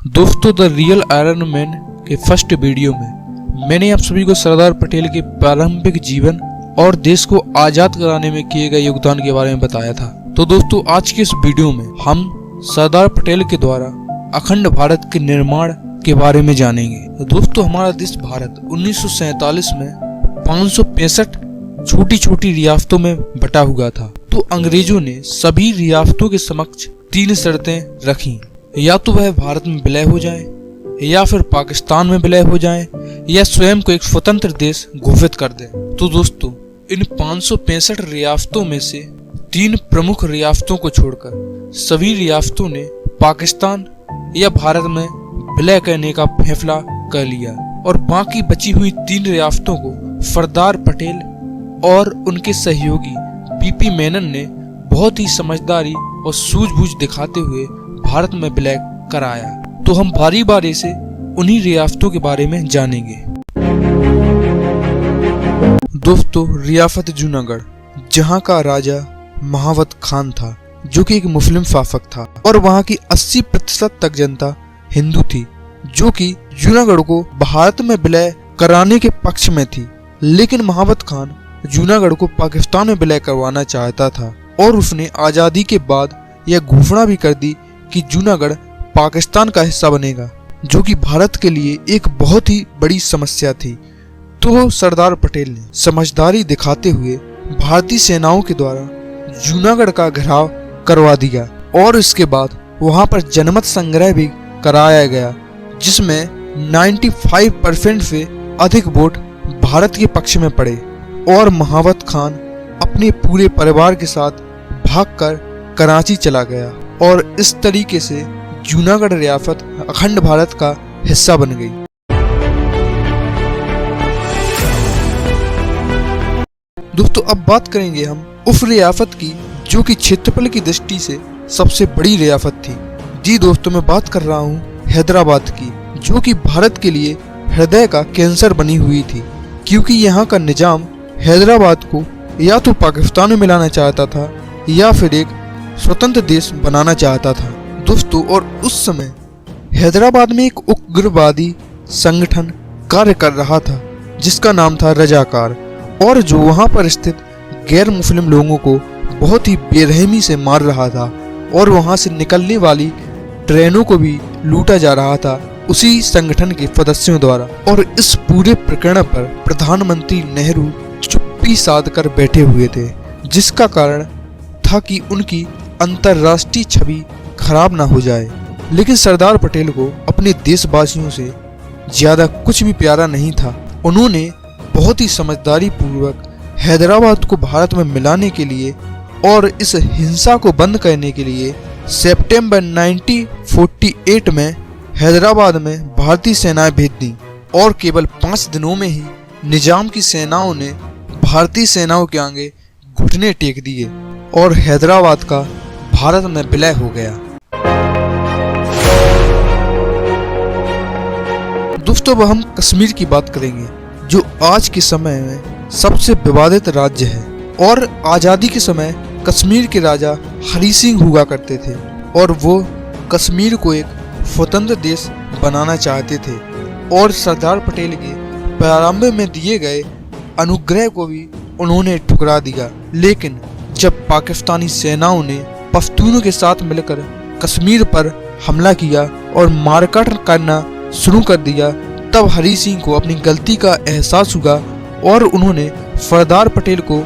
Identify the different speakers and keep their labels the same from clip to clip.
Speaker 1: दोस्तों, the real iron man के first video में मैंने आप सभी को सरदार पटेल के प्रारंभिक जीवन और देश को आजाद कराने में किए गए योगदान के बारे में बताया था। तो दोस्तों, आज के इस वीडियो में हम सरदार पटेल के द्वारा अखंड भारत के निर्माण के बारे में जानेंगे। तो दोस्तों, हमारा देश भारत 1947 में 565 छोटी छोटी रियासतों में बटा हुआ था। तो अंग्रेजों ने सभी रियासतों के समक्ष 3 शर्तें रखी, या तो वह भारत में विलय हो जाए, या फिर पाकिस्तान में विलय हो जाए, या स्वयं को एक स्वतंत्र देश घोषित कर दे। तो दोस्तों, इन 565 रियासतों में से 3 प्रमुख रियासतों को छोड़कर सभी रियासतों ने पाकिस्तान या भारत में विलय करने का फैसला कर लिया और बाकी बची हुई 3 रियासतों को सरदार पटेल और उनके सहयोगी पीपी मेनन ने बहुत ही समझदारी और सूझबूझ दिखाते हुए भारत में विलय कराया। तो हम बारी बारी से उन्हीं रियासतों के बारे में जानेंगे। दोस्तों, रियासत जूनागढ़, जहां का राजा महावत खान था, जो कि एक मुस्लिम शासक था और वहां की 80% तक जनता हिंदू थी, जो कि जूनागढ़ को भारत में विलय कराने के पक्ष में थी। लेकिन महावत खान जूनागढ़ को पाकिस्तान में विलय करवाना चाहता था और उसने आजादी के बाद यह घोषणा भी कर दी कि जूनागढ़ पाकिस्तान का हिस्सा बनेगा, जो कि भारत के लिए एक बहुत ही बड़ी समस्या थी। तो सरदार पटेल ने समझदारी दिखाते हुए भारतीय सेनाओं के द्वारा जूनागढ़ का घेराव करवा दिया और इसके बाद वहां पर जनमत संग्रह भी कराया गया, जिसमें 95% से अधिक वोट भारत के पक्ष में पड़े और महावत खान अपने पूरे परिवार के साथ भागकर कराची चला गया और इस तरीके से जूनागढ़ रियासत अखंड भारत का हिस्सा बन गई। दोस्तों, अब बात करेंगे हम उस रियासत की जो कि क्षेत्रफल की दृष्टि से सबसे बड़ी रियासत थी। जी दोस्तों, मैं बात कर रहा हूँ हैदराबाद की, जो कि भारत के लिए हृदय का कैंसर बनी हुई थी, क्योंकि यहाँ का निजाम हैदराबाद को या तो पाकिस्तान में मिलाना चाहता था या फिर एक स्वतंत्र देश बनाना चाहता था। दोस्तों, और उस समय हैदराबाद में एक उग्रवादी संगठन कार्य कर रहा था जिसका नाम था रजाकार, और जो वहां पर स्थित गैर मुस्लिम लोगों को बहुत ही बेरहमी से मार रहा था और वहां से निकलने वाली ट्रेनों को भी लूटा जा रहा था उसी संगठन के सदस्यों द्वारा। और इस पूरे प्रकरण पर प्रधानमंत्री नेहरू चुप्पी साध कर बैठे हुए थे, जिसका कारण था कि उनकी अंतर्राष्ट्रीय छवि खराब ना हो जाए। लेकिन सरदार पटेल को अपने देशवासियों से ज्यादा कुछ भी प्यारा नहीं था। उन्होंने बहुत ही समझदारी पूर्वक हैदराबाद को भारत में मिलाने के लिए और इस हिंसा को बंद करने के लिए सितंबर 1948 में हैदराबाद में भारतीय सेनाएं भेज दी और केवल 5 दिनों में ही निजाम की सेनाओं ने भारतीय सेनाओं के आगे घुटने टेक दिए और हैदराबाद का भारत में विलय हो गया। दोस्तों, अब हम कश्मीर की बात करेंगे, जो आज के समय में सबसे विवादित राज्य है और आजादी के समय कश्मीर के राजा हरि सिंह हुआ करते थे और वो कश्मीर को एक स्वतंत्र देश बनाना चाहते थे और सरदार पटेल के प्रारंभ में दिए गए अनुग्रह को भी उन्होंने ठुकरा दिया। लेकिन जब पाकिस्तानी सेनाओं ने पश्तूनों के साथ मिलकर कश्मीर पर हमला किया और मारकाट करना शुरू कर दिया, तब हरि सिंह को अपनी गलती का एहसास हुआ और उन्होंने सरदार पटेल को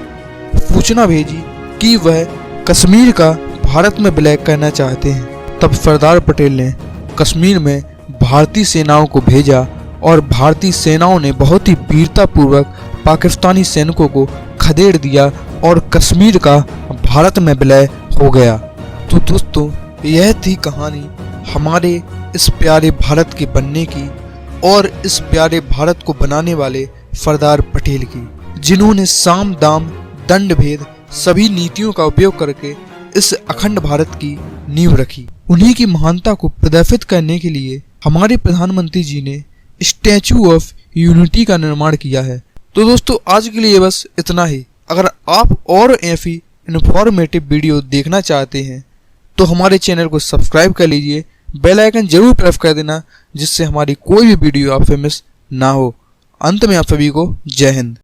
Speaker 1: सूचना भेजी कि वह कश्मीर का भारत में विलय करना चाहते हैं। तब सरदार पटेल ने कश्मीर में भारतीय सेनाओं को भेजा और भारतीय सेनाओं ने बहुत ही वीरतापूर्वक पाकिस्तानी सैनिकों को खदेड़ दिया और कश्मीर का भारत में विलय हो गया। तो दोस्तों, यह थी कहानी हमारे इस प्यारे भारत के बनने की और इस प्यारे भारत को बनाने वाले सरदार पटेल की, जिन्होंने साम दाम दंड भेद सभी नीतियों का उपयोग करके इस अखंड भारत की नींव रखी। उन्हीं की महानता को प्रदर्शित करने के लिए हमारे प्रधानमंत्री जी ने स्टैचू ऑफ यूनिटी का निर्माण किया है। तो दोस्तों, आज के लिए बस इतना ही। अगर आप और ऐसी इन्फॉर्मेटिव वीडियो देखना चाहते हैं तो हमारे चैनल को सब्सक्राइब कर लीजिए, बेल आइकन जरूर प्रेस कर देना, जिससे हमारी कोई भी वीडियो आपसे मिस ना हो। अंत में आप सभी को जय हिंद।